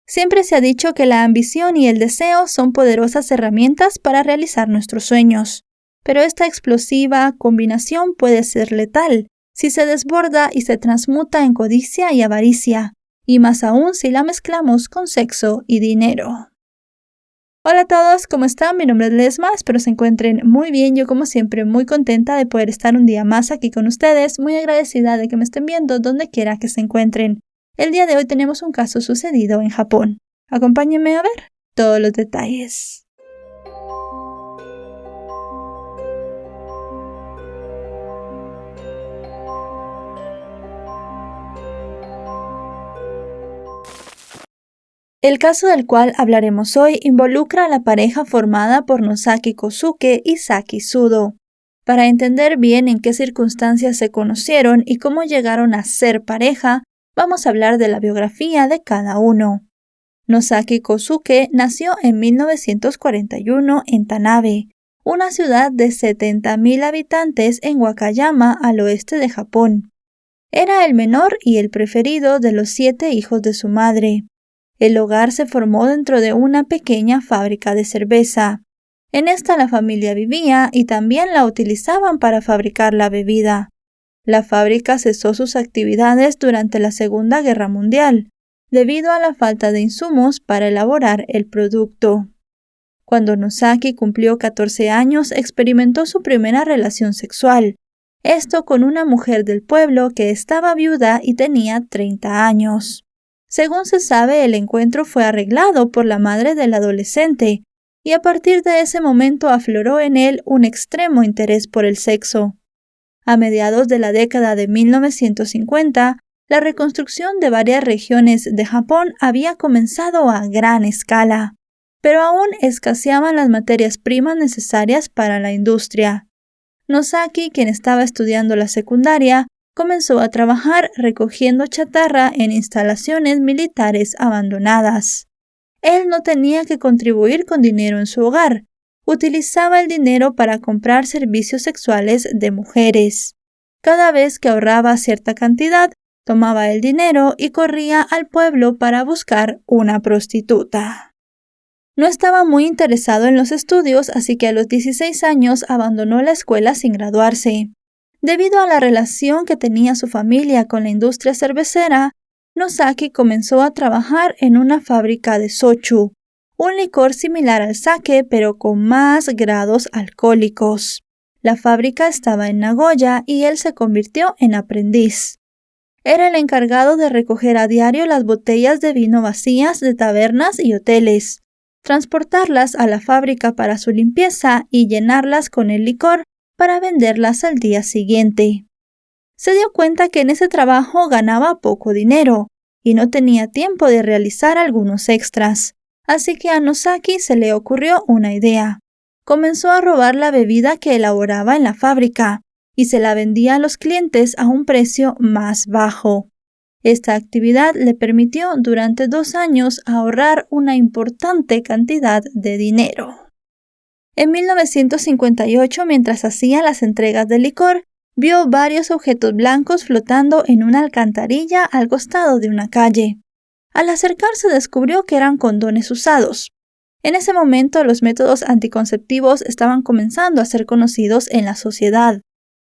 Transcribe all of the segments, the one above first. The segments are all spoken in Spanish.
Siempre se ha dicho que la ambición y el deseo son poderosas herramientas para realizar nuestros sueños, pero esta explosiva combinación puede ser letal si se desborda y se transmuta en codicia y avaricia, y más aún si la mezclamos con sexo y dinero. Hola a todos, ¿cómo están? Mi nombre es Lesma, espero se encuentren muy bien. Yo como siempre muy contenta de poder estar un día más aquí con ustedes, muy agradecida de que me estén viendo donde quiera que se encuentren. El día de hoy tenemos un caso sucedido en Japón. Acompáñenme a ver todos los detalles. El caso del cual hablaremos hoy involucra a la pareja formada por Nosaki Kosuke y Saki Sudo. Para entender bien en qué circunstancias se conocieron y cómo llegaron a ser pareja, vamos a hablar de la biografía de cada uno. Nosaki Kosuke nació en 1941 en Tanabe, una ciudad de 70,000 habitantes en Wakayama, al oeste de Japón. Era el menor y el preferido de los 7 hijos de su madre. El hogar se formó dentro de una pequeña fábrica de cerveza. En esta la familia vivía y también la utilizaban para fabricar la bebida. La fábrica cesó sus actividades durante la Segunda Guerra Mundial, debido a la falta de insumos para elaborar el producto. Cuando Nosaki cumplió 14 años, experimentó su primera relación sexual, esto con una mujer del pueblo que estaba viuda y tenía 30 años. Según se sabe, el encuentro fue arreglado por la madre del adolescente, y a partir de ese momento afloró en él un extremo interés por el sexo. A mediados de la década de 1950, la reconstrucción de varias regiones de Japón había comenzado a gran escala, pero aún escaseaban las materias primas necesarias para la industria. Nosaki, quien estaba estudiando la secundaria, comenzó a trabajar recogiendo chatarra en instalaciones militares abandonadas. Él no tenía que contribuir con dinero en su hogar, utilizaba el dinero para comprar servicios sexuales de mujeres. Cada vez que ahorraba cierta cantidad, tomaba el dinero y corría al pueblo para buscar una prostituta. No estaba muy interesado en los estudios, así que a los 16 años abandonó la escuela sin graduarse. Debido a la relación que tenía su familia con la industria cervecera, Nosaki comenzó a trabajar en una fábrica de sochu, un licor similar al sake pero con más grados alcohólicos. La fábrica estaba en Nagoya y él se convirtió en aprendiz. Era el encargado de recoger a diario las botellas de vino vacías de tabernas y hoteles, transportarlas a la fábrica para su limpieza y llenarlas con el licor para venderlas al día siguiente. Se dio cuenta que en ese trabajo ganaba poco dinero y no tenía tiempo de realizar algunos extras, así que a Nosaki se le ocurrió una idea. Comenzó a robar la bebida que elaboraba en la fábrica y se la vendía a los clientes a un precio más bajo. Esta actividad le permitió durante 2 años ahorrar una importante cantidad de dinero. En 1958, mientras hacía las entregas de licor, vio varios objetos blancos flotando en una alcantarilla al costado de una calle. Al acercarse descubrió que eran condones usados. En ese momento los métodos anticonceptivos estaban comenzando a ser conocidos en la sociedad,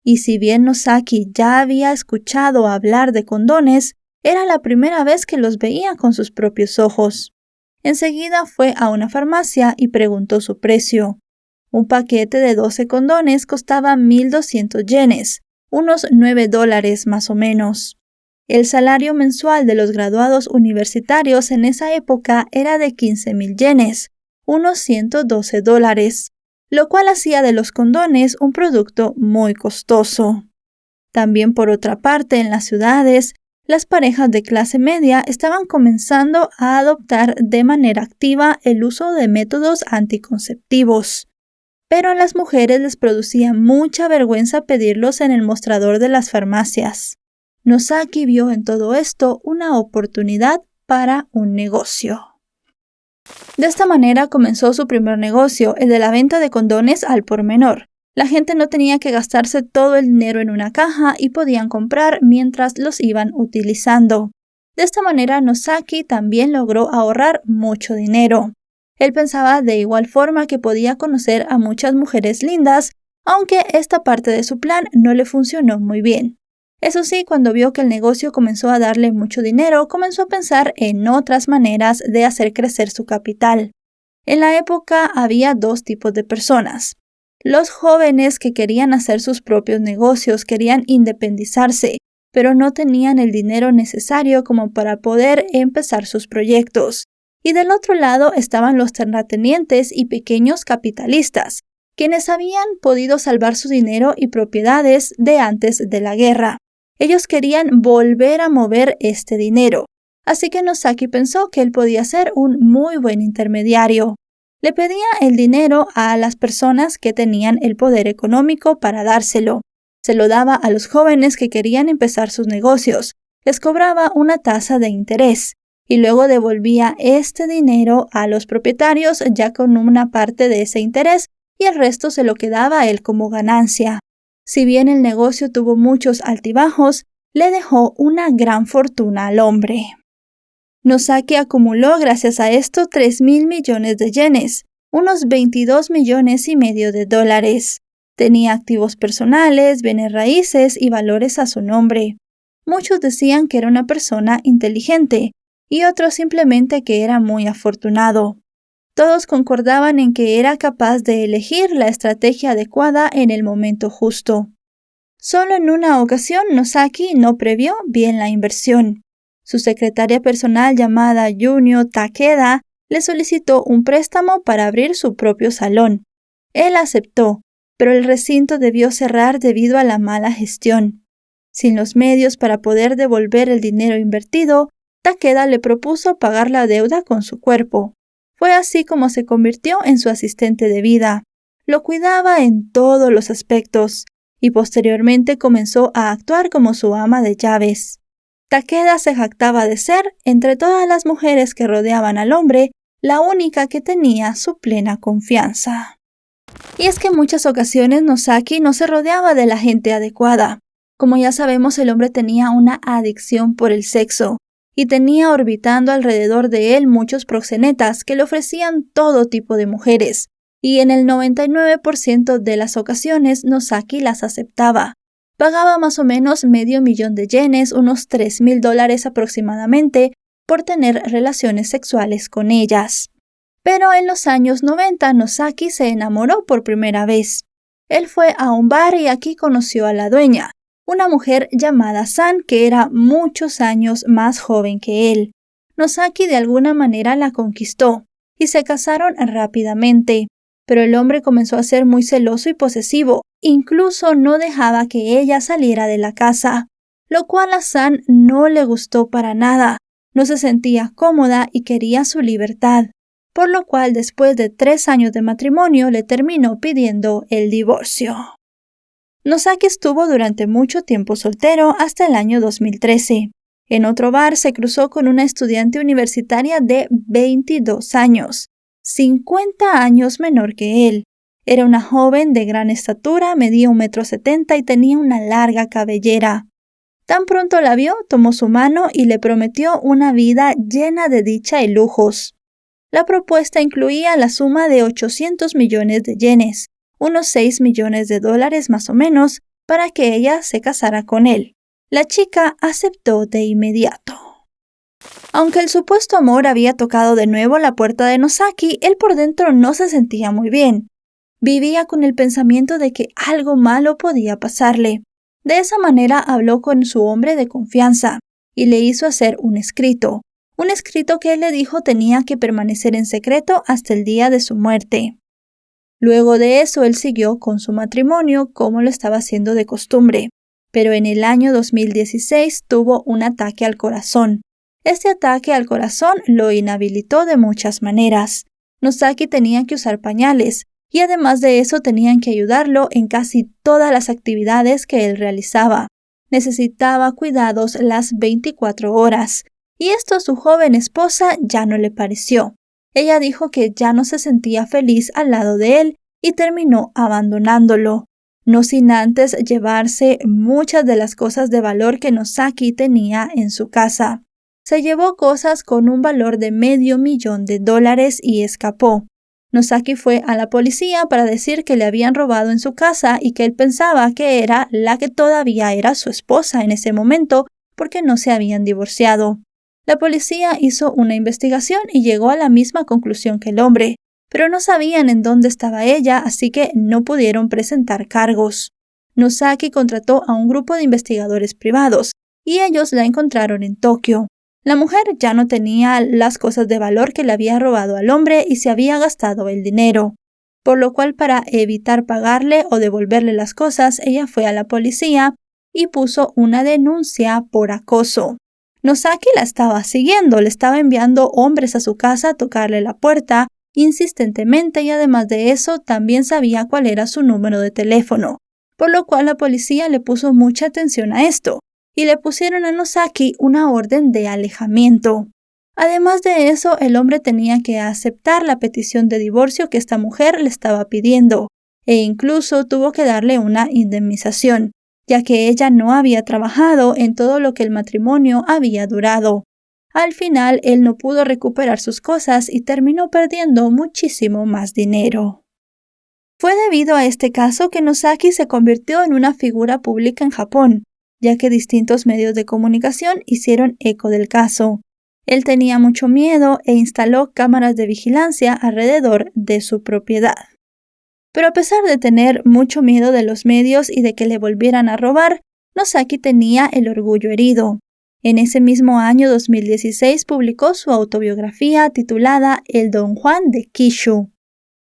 y si bien Nosaki ya había escuchado hablar de condones, era la primera vez que los veía con sus propios ojos. Enseguida fue a una farmacia y preguntó su precio. Un paquete de 12 condones costaba 1,200 yenes, unos $9 más o menos. El salario mensual de los graduados universitarios en esa época era de 15,000 yenes, unos $112, lo cual hacía de los condones un producto muy costoso. También por otra parte, en las ciudades, las parejas de clase media estaban comenzando a adoptar de manera activa el uso de métodos anticonceptivos. Pero a las mujeres les producía mucha vergüenza pedirlos en el mostrador de las farmacias. Nosaki vio en todo esto una oportunidad para un negocio. De esta manera comenzó su primer negocio, el de la venta de condones al por menor. La gente no tenía que gastarse todo el dinero en una caja y podían comprar mientras los iban utilizando. De esta manera, Nosaki también logró ahorrar mucho dinero. Él pensaba de igual forma que podía conocer a muchas mujeres lindas, aunque esta parte de su plan no le funcionó muy bien. Eso sí, cuando vio que el negocio comenzó a darle mucho dinero, comenzó a pensar en otras maneras de hacer crecer su capital. En la época había dos tipos de personas. Los jóvenes que querían hacer sus propios negocios, querían independizarse, pero no tenían el dinero necesario como para poder empezar sus proyectos. Y del otro lado estaban los terratenientes y pequeños capitalistas, quienes habían podido salvar su dinero y propiedades de antes de la guerra. Ellos querían volver a mover este dinero, así que Nosaki pensó que él podía ser un muy buen intermediario. Le pedía el dinero a las personas que tenían el poder económico para dárselo. Se lo daba a los jóvenes que querían empezar sus negocios. Les cobraba una tasa de interés y luego devolvía este dinero a los propietarios ya con una parte de ese interés y el resto se lo quedaba a él como ganancia. Si bien el negocio tuvo muchos altibajos, le dejó una gran fortuna al hombre. Nosaki acumuló gracias a esto 3.000 millones de yenes, unos 22 millones y medio de dólares. Tenía activos personales, bienes raíces y valores a su nombre. Muchos decían que era una persona inteligente y otros simplemente que era muy afortunado. Todos concordaban en que era capaz de elegir la estrategia adecuada en el momento justo. Solo en una ocasión Nosaki no previó bien la inversión. Su secretaria personal llamada Junio Takeda le solicitó un préstamo para abrir su propio salón. Él aceptó, pero el recinto debió cerrar debido a la mala gestión. Sin los medios para poder devolver el dinero invertido, Takeda le propuso pagar la deuda con su cuerpo. Fue así como se convirtió en su asistente de vida. Lo cuidaba en todos los aspectos y posteriormente comenzó a actuar como su ama de llaves. Takeda se jactaba de ser, entre todas las mujeres que rodeaban al hombre, la única que tenía su plena confianza. Y es que en muchas ocasiones Nosaki no se rodeaba de la gente adecuada. Como ya sabemos, el hombre tenía una adicción por el sexo y tenía orbitando alrededor de él muchos proxenetas que le ofrecían todo tipo de mujeres, y en el 99% de las ocasiones Nosaki las aceptaba. Pagaba más o menos $500,000 de yenes, unos $3,000 aproximadamente, por tener relaciones sexuales con ellas. Pero en los años 90 Nosaki se enamoró por primera vez. Él fue a un bar y aquí conoció a la dueña, una mujer llamada San que era muchos años más joven que él. Nosaki de alguna manera la conquistó y se casaron rápidamente, pero el hombre comenzó a ser muy celoso y posesivo, incluso no dejaba que ella saliera de la casa, lo cual a San no le gustó para nada. No se sentía cómoda y quería su libertad, por lo cual después de 3 años de matrimonio le terminó pidiendo el divorcio. Nosaki estuvo durante mucho tiempo soltero hasta el año 2013. En otro bar se cruzó con una estudiante universitaria de 22 años, 50 años menor que él. Era una joven de gran estatura, medía 1,70 m y tenía una larga cabellera. Tan pronto la vio, tomó su mano y le prometió una vida llena de dicha y lujos. La propuesta incluía la suma de 800 millones de yenes, unos 6 millones de dólares más o menos, para que ella se casara con él. La chica aceptó de inmediato. Aunque el supuesto amor había tocado de nuevo la puerta de Nosaki, él por dentro no se sentía muy bien. Vivía con el pensamiento de que algo malo podía pasarle. De esa manera habló con su hombre de confianza y le hizo hacer un escrito que él le dijo tenía que permanecer en secreto hasta el día de su muerte. Luego de eso, él siguió con su matrimonio como lo estaba haciendo de costumbre, pero en el año 2016 tuvo un ataque al corazón. Este ataque al corazón lo inhabilitó de muchas maneras. Nosaki tenía que usar pañales, y además de eso tenían que ayudarlo en casi todas las actividades que él realizaba. Necesitaba cuidados las 24 horas, y esto a su joven esposa ya no le pareció. Ella dijo que ya no se sentía feliz al lado de él y terminó abandonándolo, no sin antes llevarse muchas de las cosas de valor que Nosaki tenía en su casa. Se llevó cosas con un valor de $500,000 y escapó. Nosaki fue a la policía para decir que le habían robado en su casa y que él pensaba que era la que todavía era su esposa en ese momento porque no se habían divorciado. La policía hizo una investigación y llegó a la misma conclusión que el hombre, pero no sabían en dónde estaba ella, así que no pudieron presentar cargos. Nosaki contrató a un grupo de investigadores privados y ellos la encontraron en Tokio. La mujer ya no tenía las cosas de valor que le había robado al hombre y se había gastado el dinero, por lo cual para evitar pagarle o devolverle las cosas, ella fue a la policía y puso una denuncia por acoso. Nosaki la estaba siguiendo, le estaba enviando hombres a su casa a tocarle la puerta insistentemente y además de eso también sabía cuál era su número de teléfono, por lo cual la policía le puso mucha atención a esto y le pusieron a Nosaki una orden de alejamiento. Además de eso, el hombre tenía que aceptar la petición de divorcio que esta mujer le estaba pidiendo e incluso tuvo que darle una indemnización, ya que ella no había trabajado en todo lo que el matrimonio había durado. Al final, él no pudo recuperar sus cosas y terminó perdiendo muchísimo más dinero. Fue debido a este caso que Nosaki se convirtió en una figura pública en Japón, ya que distintos medios de comunicación hicieron eco del caso. Él tenía mucho miedo e instaló cámaras de vigilancia alrededor de su propiedad. Pero a pesar de tener mucho miedo de los medios y de que le volvieran a robar, Nosaki tenía el orgullo herido. En ese mismo año 2016 publicó su autobiografía titulada El Don Juan de Kishu.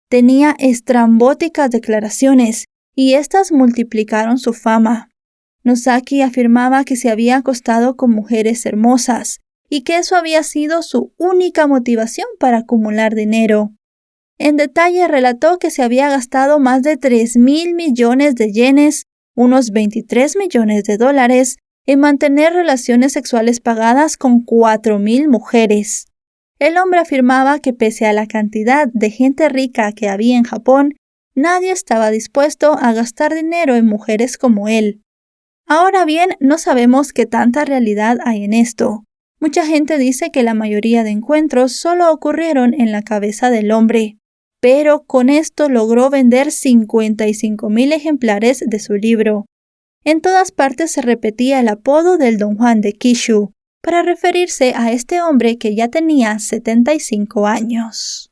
Tenía estrambóticas declaraciones y estas multiplicaron su fama. Nosaki afirmaba que se había acostado con mujeres hermosas y que eso había sido su única motivación para acumular dinero. En detalle relató que se había gastado más de 3,000 millones de yenes, unos $23 millones, en mantener relaciones sexuales pagadas con 4,000 mujeres. El hombre afirmaba que pese a la cantidad de gente rica que había en Japón, nadie estaba dispuesto a gastar dinero en mujeres como él. Ahora bien, no sabemos qué tanta realidad hay en esto. Mucha gente dice que la mayoría de encuentros solo ocurrieron en la cabeza del hombre, pero con esto logró vender 55,000 ejemplares de su libro. En todas partes se repetía el apodo del Don Juan de Kishu, para referirse a este hombre que ya tenía 75 años.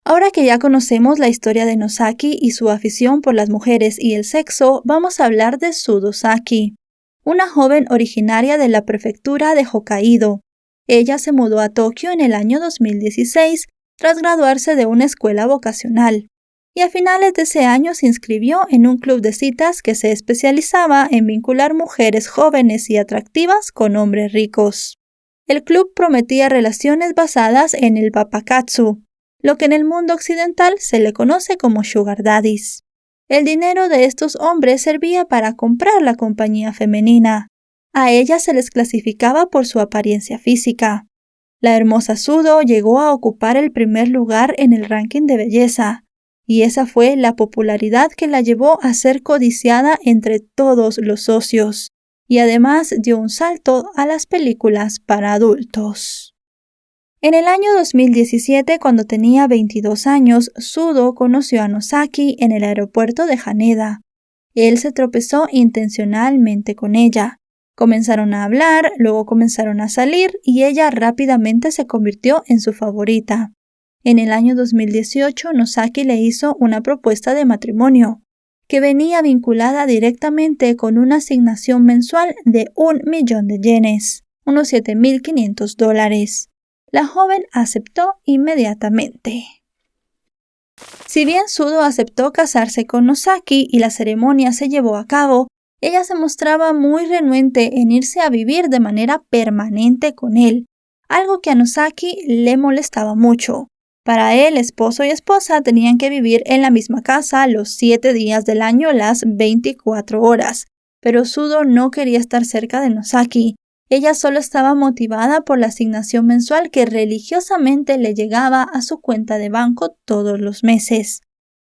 Ahora que ya conocemos la historia de Nosaki y su afición por las mujeres y el sexo, vamos a hablar de Sudo Saki, una joven originaria de la prefectura de Hokkaido. Ella se mudó a Tokio en el año 2016 tras graduarse de una escuela vocacional, y a finales de ese año se inscribió en un club de citas que se especializaba en vincular mujeres jóvenes y atractivas con hombres ricos. El club prometía relaciones basadas en el papakatsu, lo que en el mundo occidental se le conoce como sugar daddies. El dinero de estos hombres servía para comprar la compañía femenina. A ellas se les clasificaba por su apariencia física. La hermosa Sudo llegó a ocupar el primer lugar en el ranking de belleza, y esa fue la popularidad que la llevó a ser codiciada entre todos los socios, y además dio un salto a las películas para adultos. En el año 2017, cuando tenía 22 años, Sudo conoció a Nosaki en el aeropuerto de Haneda. Él se tropezó intencionalmente con ella. Comenzaron a hablar, luego comenzaron a salir y ella rápidamente se convirtió en su favorita. En el año 2018, Nosaki le hizo una propuesta de matrimonio, que venía vinculada directamente con una asignación mensual de 1,000,000 de yenes, unos $7,500. La joven aceptó inmediatamente. Si bien Sudo aceptó casarse con Nosaki y la ceremonia se llevó a cabo, ella se mostraba muy renuente en irse a vivir de manera permanente con él, algo que a Nosaki le molestaba mucho. Para él, esposo y esposa tenían que vivir en la misma casa los 7 días del año, las 24 horas, pero Sudo no quería estar cerca de Nosaki. Ella solo estaba motivada por la asignación mensual que religiosamente le llegaba a su cuenta de banco todos los meses.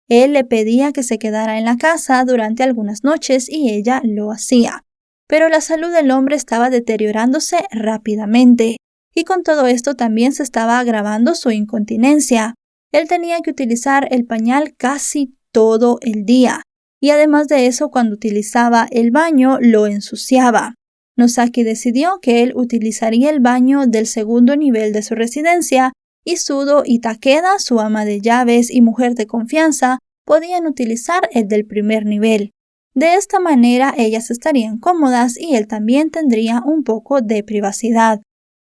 Él le pedía que se quedara en la casa durante algunas noches y ella lo hacía. pero la salud del hombre estaba deteriorándose rápidamente, y con todo esto también se estaba agravando su incontinencia. Él tenía que utilizar el pañal casi todo el día, y además de eso, cuando utilizaba el baño, lo ensuciaba. Nosaki decidió que él utilizaría el baño del segundo nivel de su residencia, y Sudo y Takeda, su ama de llaves y mujer de confianza, podían utilizar el del primer nivel. De esta manera, ellas estarían cómodas y él también tendría un poco de privacidad.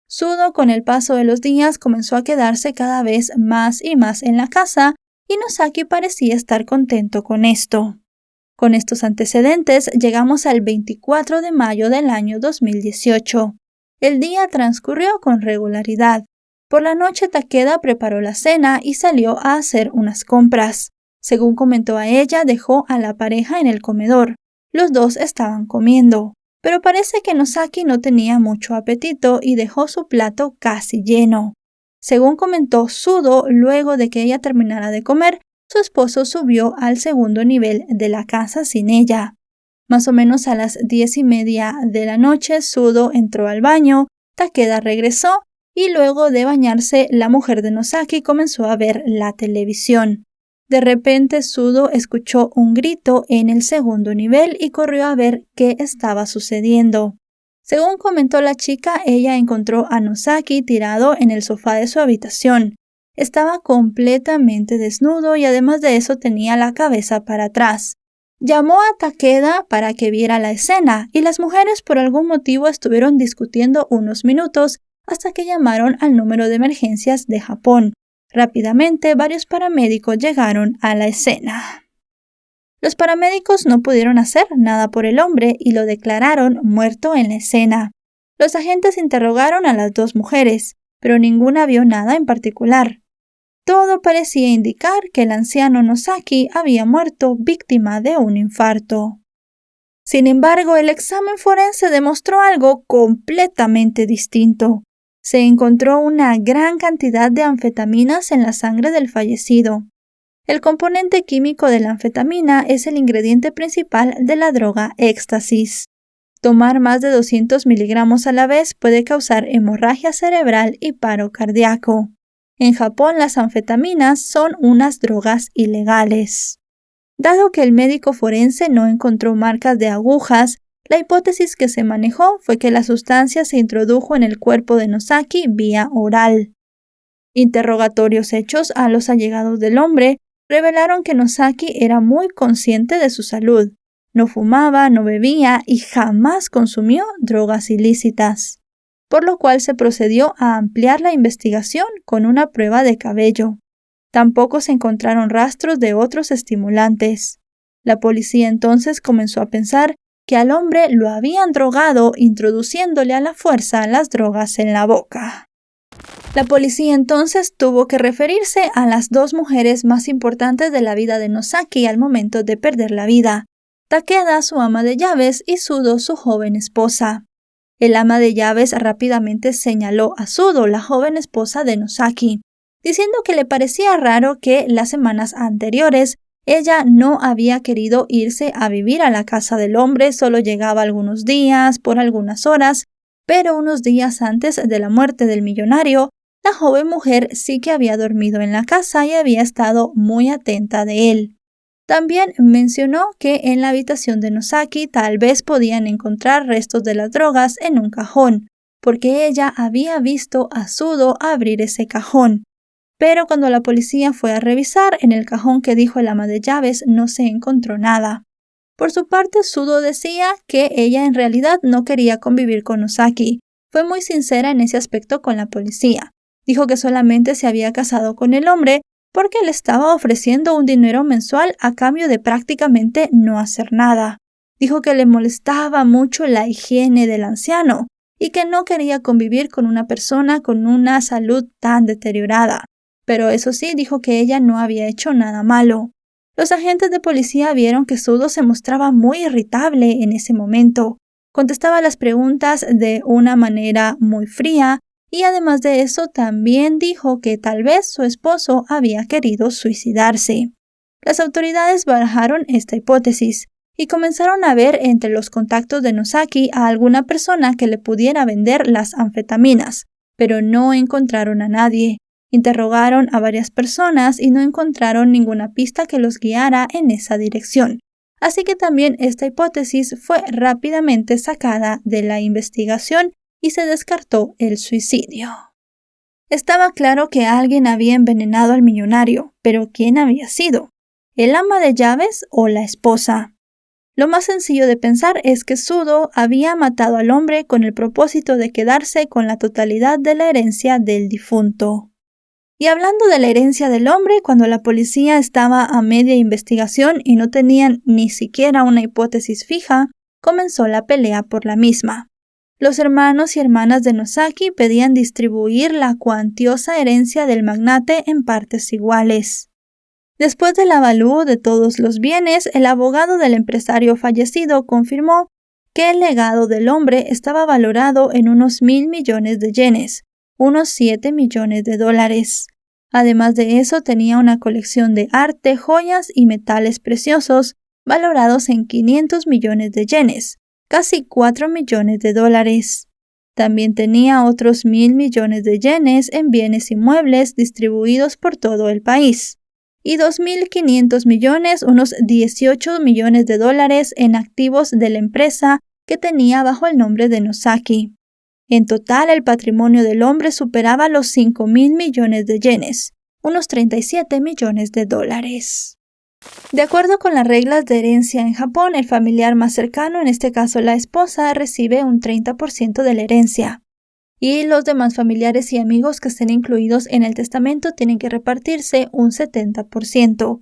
Sudo, con el paso de los días, comenzó a quedarse cada vez más y más en la casa, y Nosaki parecía estar contento con esto. Con estos antecedentes, llegamos al 24 de mayo del año 2018. El día transcurrió con regularidad. Por la noche, Takeda preparó la cena y salió a hacer unas compras. Según comentó a ella, dejó a la pareja en el comedor. Los dos estaban comiendo, pero parece que Nosaki no tenía mucho apetito y dejó su plato casi lleno. Según comentó Sudo, luego de que ella terminara de comer, su esposo subió al segundo nivel de la casa sin ella. Más o menos a las 10:30 de la noche, Sudo entró al baño, Takeda regresó y luego de bañarse, la mujer de Nosaki comenzó a ver la televisión. De repente, Sudo escuchó un grito en el segundo nivel y corrió a ver qué estaba sucediendo. Según comentó la chica, ella encontró a Nosaki tirado en el sofá de su habitación. Estaba completamente desnudo y además de eso tenía la cabeza para atrás. Llamó a Takeda para que viera la escena y las mujeres por algún motivo estuvieron discutiendo unos minutos hasta que llamaron al número de emergencias de Japón. Rápidamente, varios paramédicos llegaron a la escena. Los paramédicos no pudieron hacer nada por el hombre y lo declararon muerto en la escena. Los agentes interrogaron a las dos mujeres, pero ninguna vio nada en particular. Todo parecía indicar que el anciano Nosaki había muerto víctima de un infarto. Sin embargo, el examen forense demostró algo completamente distinto. Se encontró una gran cantidad de anfetaminas en la sangre del fallecido. El componente químico de la anfetamina es el ingrediente principal de la droga éxtasis. Tomar más de 200 miligramos a la vez puede causar hemorragia cerebral y paro cardíaco. En Japón, las anfetaminas son unas drogas ilegales. Dado que el médico forense no encontró marcas de agujas, la hipótesis que se manejó fue que la sustancia se introdujo en el cuerpo de Nosaki vía oral. Interrogatorios hechos a los allegados del hombre revelaron que Nosaki era muy consciente de su salud. No fumaba, no bebía y jamás consumió drogas ilícitas, por lo cual se procedió a ampliar la investigación con una prueba de cabello. Tampoco se encontraron rastros de otros estimulantes. La policía entonces comenzó a pensar que al hombre lo habían drogado introduciéndole a la fuerza las drogas en la boca. La policía entonces tuvo que referirse a las dos mujeres más importantes de la vida de Nosaki al momento de perder la vida: Takeda, su ama de llaves, y Sudo, su joven esposa. El ama de llaves rápidamente señaló a Sudo, la joven esposa de Nosaki, diciendo que le parecía raro que las semanas anteriores ella no había querido irse a vivir a la casa del hombre, solo llegaba algunos días, por algunas horas, pero unos días antes de la muerte del millonario, la joven mujer sí que había dormido en la casa y había estado muy atenta de él. También mencionó que en la habitación de Nosaki tal vez podían encontrar restos de las drogas en un cajón, porque ella había visto a Sudo abrir ese cajón. Pero cuando la policía fue a revisar, en el cajón que dijo el ama de llaves no se encontró nada. Por su parte, Sudo decía que ella en realidad no quería convivir con Nosaki. Fue muy sincera en ese aspecto con la policía. Dijo que solamente se había casado con el hombre porque le estaba ofreciendo un dinero mensual a cambio de prácticamente no hacer nada. Dijo que le molestaba mucho la higiene del anciano y que no quería convivir con una persona con una salud tan deteriorada. Pero eso sí, dijo que ella no había hecho nada malo. Los agentes de policía vieron que Sudo se mostraba muy irritable en ese momento. Contestaba las preguntas de una manera muy fría y además de eso también dijo que tal vez su esposo había querido suicidarse. Las autoridades barajaron esta hipótesis, y comenzaron a ver entre los contactos de Nosaki a alguna persona que le pudiera vender las anfetaminas, pero no encontraron a nadie. Interrogaron a varias personas y no encontraron ninguna pista que los guiara en esa dirección. Así que también esta hipótesis fue rápidamente sacada de la investigación y se descartó el suicidio. Estaba claro que alguien había envenenado al millonario, pero ¿quién había sido? ¿El ama de llaves o la esposa? Lo más sencillo de pensar es que Sudo había matado al hombre con el propósito de quedarse con la totalidad de la herencia del difunto. Y hablando de la herencia del hombre, cuando la policía estaba a media investigación y no tenían ni siquiera una hipótesis fija, comenzó la pelea por la misma. Los hermanos y hermanas de Nosaki pedían distribuir la cuantiosa herencia del magnate en partes iguales. Después del avalúo de todos los bienes, el abogado del empresario fallecido confirmó que el legado del hombre estaba valorado en unos 1,000 millones de yenes, unos $7 millones. Además de eso, tenía una colección de arte, joyas y metales preciosos valorados en 500 millones de yenes, casi $4 millones. También tenía otros 1,000 millones de yenes en bienes inmuebles distribuidos por todo el país, y 2.500 millones, unos $18 millones en activos de la empresa que tenía bajo el nombre de Nosaki. En total, el patrimonio del hombre superaba los 5,000 millones de yenes, unos $37 millones. De acuerdo con las reglas de herencia en Japón, el familiar más cercano, en este caso la esposa, recibe un 30% de la herencia. Y los demás familiares y amigos que estén incluidos en el testamento tienen que repartirse un 70%.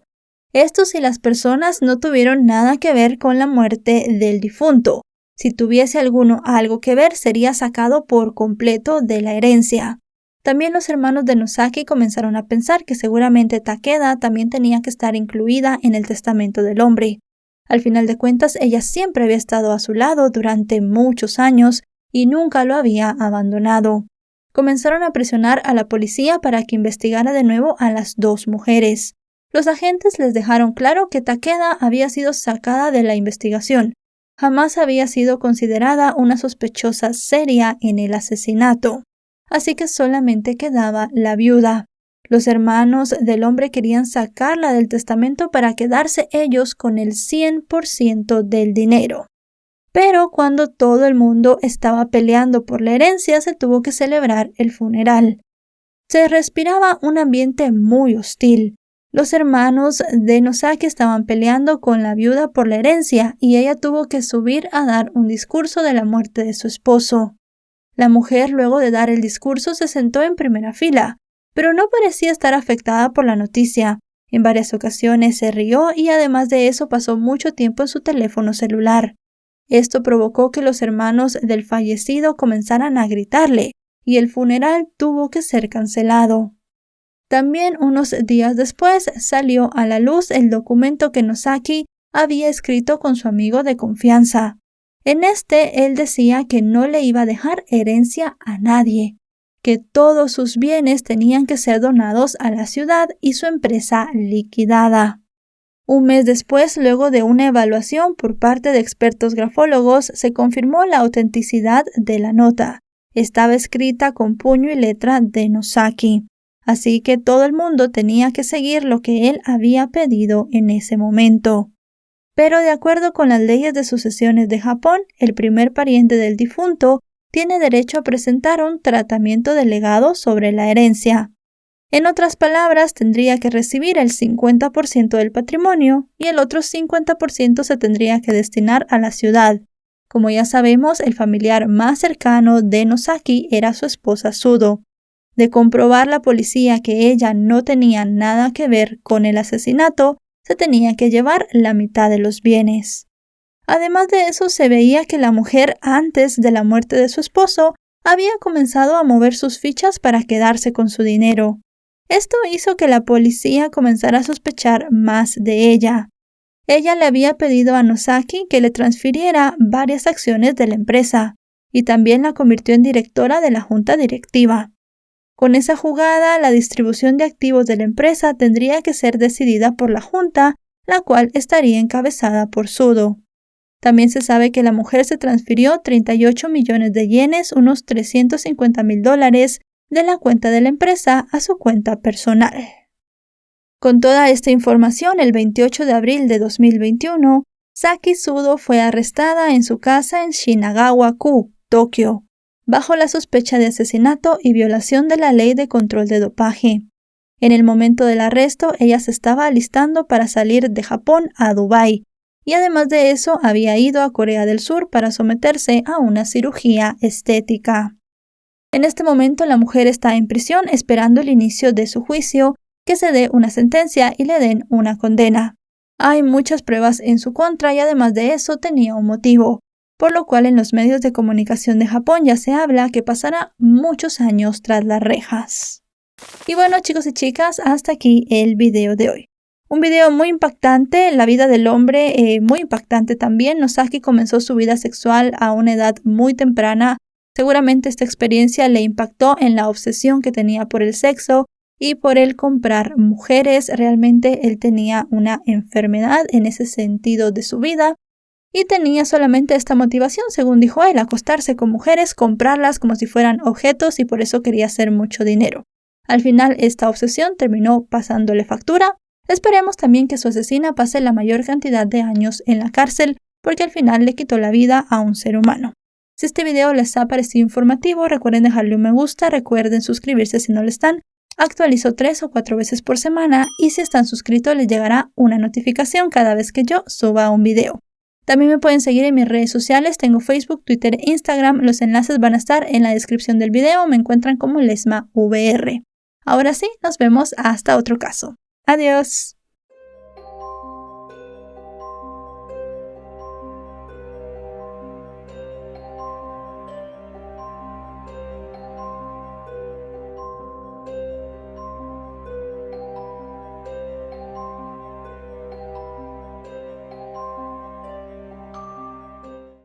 Esto si las personas no tuvieron nada que ver con la muerte del difunto. Si tuviese algo que ver, sería sacado por completo de la herencia. También los hermanos de Nosaki comenzaron a pensar que seguramente Takeda también tenía que estar incluida en el testamento del hombre. Al final de cuentas, ella siempre había estado a su lado durante muchos años y nunca lo había abandonado. Comenzaron a presionar a la policía para que investigara de nuevo a las dos mujeres. Los agentes les dejaron claro que Takeda había sido sacada de la investigación. Jamás había sido considerada una sospechosa seria en el asesinato. Así que solamente quedaba la viuda. Los hermanos del hombre querían sacarla del testamento para quedarse ellos con el 100% del dinero. Pero cuando todo el mundo estaba peleando por la herencia, se tuvo que celebrar el funeral. Se respiraba un ambiente muy hostil. Los hermanos de Nosaki estaban peleando con la viuda por la herencia y ella tuvo que subir a dar un discurso de la muerte de su esposo. La mujer, luego de dar el discurso, se sentó en primera fila, pero no parecía estar afectada por la noticia. En varias ocasiones se rió y además de eso pasó mucho tiempo en su teléfono celular. Esto provocó que los hermanos del fallecido comenzaran a gritarle y el funeral tuvo que ser cancelado. También unos días después salió a la luz el documento que Nosaki había escrito con su amigo de confianza. En él decía que no le iba a dejar herencia a nadie, que todos sus bienes tenían que ser donados a la ciudad y su empresa liquidada. Un mes después, luego de una evaluación por parte de expertos grafólogos, se confirmó la autenticidad de la nota. Estaba escrita con puño y letra de Nosaki. Así que todo el mundo tenía que seguir lo que él había pedido en ese momento. Pero de acuerdo con las leyes de sucesiones de Japón, el primer pariente del difunto tiene derecho a presentar un tratamiento de legado sobre la herencia. En otras palabras, tendría que recibir el 50% del patrimonio y el otro 50% se tendría que destinar a la ciudad. Como ya sabemos, el familiar más cercano de Nosaki era su esposa Sudo. De comprobar la policía que ella no tenía nada que ver con el asesinato, se tenía que llevar la mitad de los bienes. Además de eso, se veía que la mujer, antes de la muerte de su esposo, había comenzado a mover sus fichas para quedarse con su dinero. Esto hizo que la policía comenzara a sospechar más de ella. Ella le había pedido a Nosaki que le transfiriera varias acciones de la empresa y también la convirtió en directora de la junta directiva. Con esa jugada, la distribución de activos de la empresa tendría que ser decidida por la junta la cual estaría encabezada por Sudo. También se sabe que la mujer se transfirió 38 millones de yenes, unos $350,000, de la cuenta de la empresa a su cuenta personal. Con toda esta información, el 28 de abril de 2021, Saki Sudo fue arrestada en su casa en Shinagawa-ku, Tokio, bajo la sospecha de asesinato y violación de la ley de control de dopaje. En el momento del arresto, ella se estaba alistando para salir de Japón a Dubái, y además de eso había ido a Corea del Sur para someterse a una cirugía estética. En este momento la mujer está en prisión esperando el inicio de su juicio, que se dé una sentencia y le den una condena. Hay muchas pruebas en su contra y además de eso tenía un motivo, por lo cual en los medios de comunicación de Japón ya se habla que pasará muchos años tras las rejas. Y bueno, chicos y chicas, hasta aquí el video de hoy. Un video muy impactante, la vida del hombre muy impactante también. Nosaki comenzó su vida sexual a una edad muy temprana. Seguramente esta experiencia le impactó en la obsesión que tenía por el sexo y por el comprar mujeres. Realmente él tenía una enfermedad en ese sentido de su vida y tenía solamente esta motivación, según dijo él, acostarse con mujeres, comprarlas como si fueran objetos y por eso quería hacer mucho dinero. Al final esta obsesión terminó pasándole factura. Esperemos también que su asesina pase la mayor cantidad de años en la cárcel, porque al final le quitó la vida a un ser humano. Si este video les ha parecido informativo, recuerden dejarle un me gusta, recuerden suscribirse si no lo están. Actualizo 3 o 4 veces por semana y si están suscritos les llegará una notificación cada vez que yo suba un video. También me pueden seguir en mis redes sociales, tengo Facebook, Twitter e Instagram, los enlaces van a estar en la descripción del video, me encuentran como LesmaVR. Ahora sí, nos vemos hasta otro caso. Adiós.